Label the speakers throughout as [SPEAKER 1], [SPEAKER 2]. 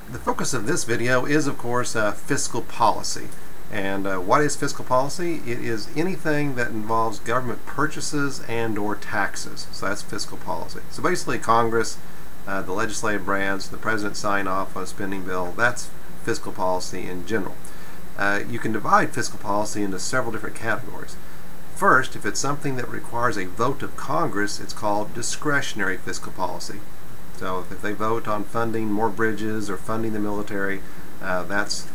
[SPEAKER 1] The focus of this video is, of course, fiscal policy. And what is fiscal policy? It is anything that involves government purchases and or taxes. So that's fiscal policy. So basically Congress, the legislative branch, the president sign off on a spending bill. That's fiscal policy in general. You can divide fiscal policy into several different categories. First, if it's something that requires a vote of Congress, it's called discretionary fiscal policy. So if they vote on funding more bridges or funding the military, that's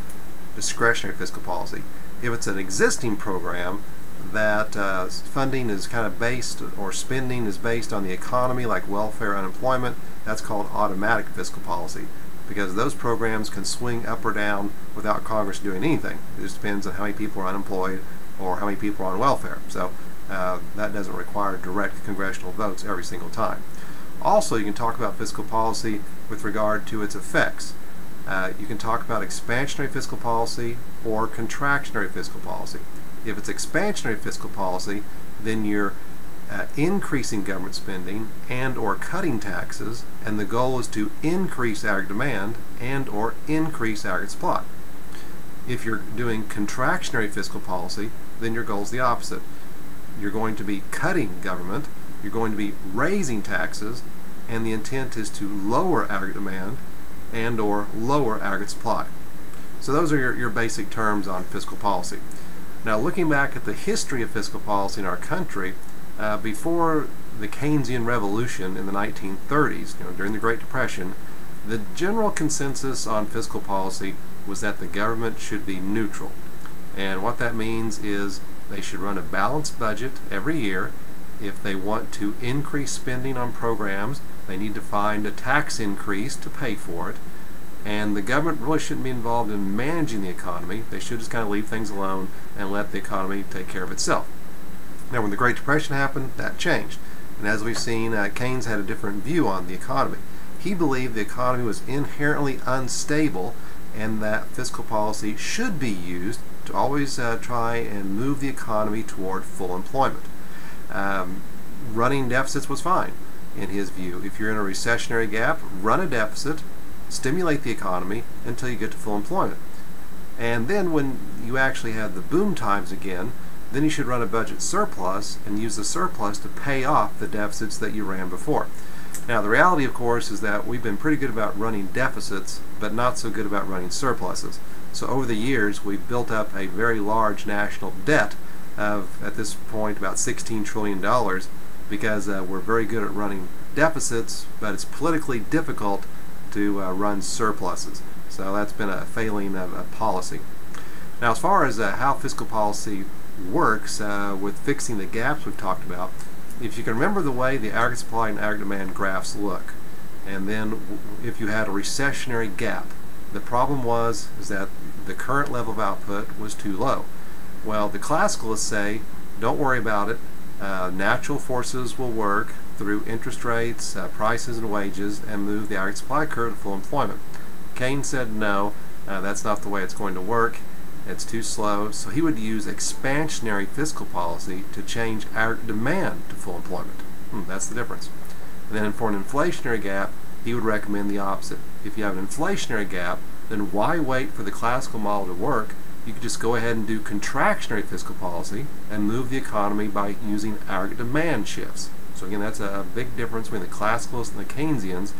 [SPEAKER 1] discretionary fiscal policy. If it's an existing program that funding is kind of based, or spending is based on the economy, like welfare, unemployment, that's called automatic fiscal policy, because those programs can swing up or down without Congress doing anything. It just depends on how many people are unemployed or how many people are on welfare. So that doesn't require direct congressional votes every single time. Also, you can talk about fiscal policy with regard to its effects. You can talk about expansionary fiscal policy or contractionary fiscal policy. If it's expansionary fiscal policy, then you're increasing government spending and or cutting taxes, and the goal is to increase aggregate demand and or increase aggregate supply. If you're doing contractionary fiscal policy, then your goal is the opposite. You're going to be cutting government, you're going to be raising taxes, and the intent is to lower aggregate demand and or lower aggregate supply. So those are your basic terms on fiscal policy. Now, looking back at the history of fiscal policy in our country, before the Keynesian revolution in the 1930s, during the Great Depression, the general consensus on fiscal policy was that the government should be neutral. And what that means is they should run a balanced budget every year. If they want to increase spending on programs, they need to find a tax increase to pay for it. And the government really shouldn't be involved in managing the economy. They should just kind of leave things alone and let the economy take care of itself. Now, when the Great Depression happened, that changed. And as we've seen, Keynes had a different view on the economy. He believed the economy was inherently unstable and that fiscal policy should be used to always try and move the economy toward full employment. Running deficits was fine in his view. If you're in a recessionary gap, run a deficit, stimulate the economy until you get to full employment. And then when you actually have the boom times again, then you should run a budget surplus and use the surplus to pay off the deficits that you ran before. Now, the reality, of course, is that we've been pretty good about running deficits, but not so good about running surpluses. So over the years, we've built up a very large national debt of, at this point, about $16 trillion, because we're very good at running deficits, but it's politically difficult to run surpluses. So that's been a failing of policy. Now, as far as how fiscal policy works with fixing the gaps we've talked about, if you can remember the way the aggregate supply and aggregate demand graphs look, and then if you had a recessionary gap, the problem is that the current level of output was too low. Well, the classicalists say, don't worry about it. Natural forces will work through interest rates, prices, and wages, and move the aggregate supply curve to full employment. Keynes said no, that's not the way it's going to work. It's too slow. So he would use expansionary fiscal policy to change aggregate demand to full employment. That's the difference. And then for an inflationary gap, he would recommend the opposite. If you have an inflationary gap, then why wait for the classical model to work? You could just go ahead and do contractionary fiscal policy and move the economy by using aggregate demand shifts. So again, that's a big difference between the classicalists and the Keynesians,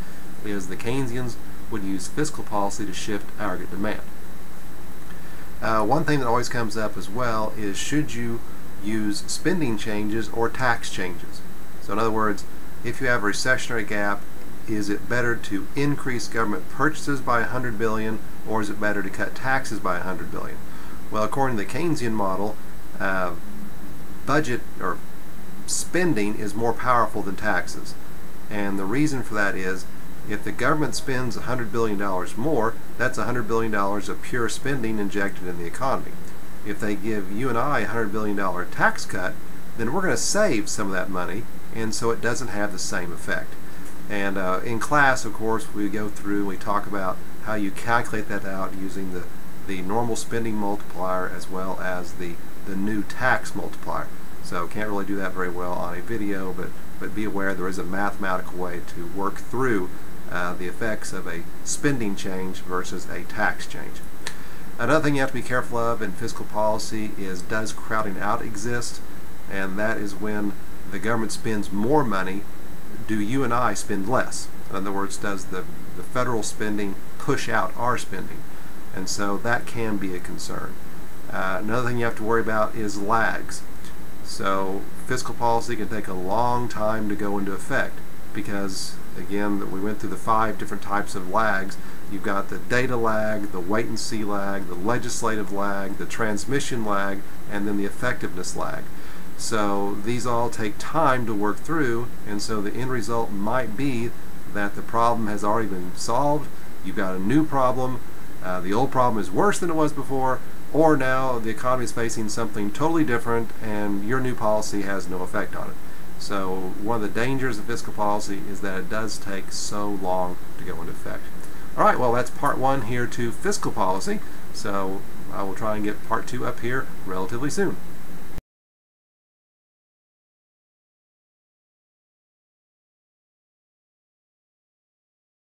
[SPEAKER 1] is the Keynesians would use fiscal policy to shift aggregate demand. One thing that always comes up as well is, should you use spending changes or tax changes? So in other words, if you have a recessionary gap, is it better to increase government purchases by $100 billion, or is it better to cut taxes by $100 billion? Well, according to the Keynesian model, budget or spending is more powerful than taxes. And the reason for that is, if the government spends $100 billion more, that's $100 billion of pure spending injected in the economy. If they give you and I a $100 billion tax cut, then we're going to save some of that money, and so it doesn't have the same effect. And in class, of course, we go through and we talk about how you calculate that out using the normal spending multiplier as well as the new tax multiplier. So can't really do that very well on a video, but be aware there is a mathematical way to work through the effects of a spending change versus a tax change. Another thing you have to be careful of in fiscal policy is, does crowding out exist? And that is when the government spends more money, do you and I spend less? In other words, does the federal spending push out our spending? And so that can be a concern. Another thing you have to worry about is lags. So fiscal policy can take a long time to go into effect because, again, we went through the 5 different types of lags. You've got the data lag, the wait and see lag, the legislative lag, the transmission lag, and then the effectiveness lag. So these all take time to work through, and so the end result might be that the problem has already been solved, you've got a new problem, the old problem is worse than it was before, or now the economy is facing something totally different and your new policy has no effect on it. So one of the dangers of fiscal policy is that it does take so long to go into effect. Alright, well, that's part 1 here to fiscal policy, so I will try and get part 2 up here relatively soon.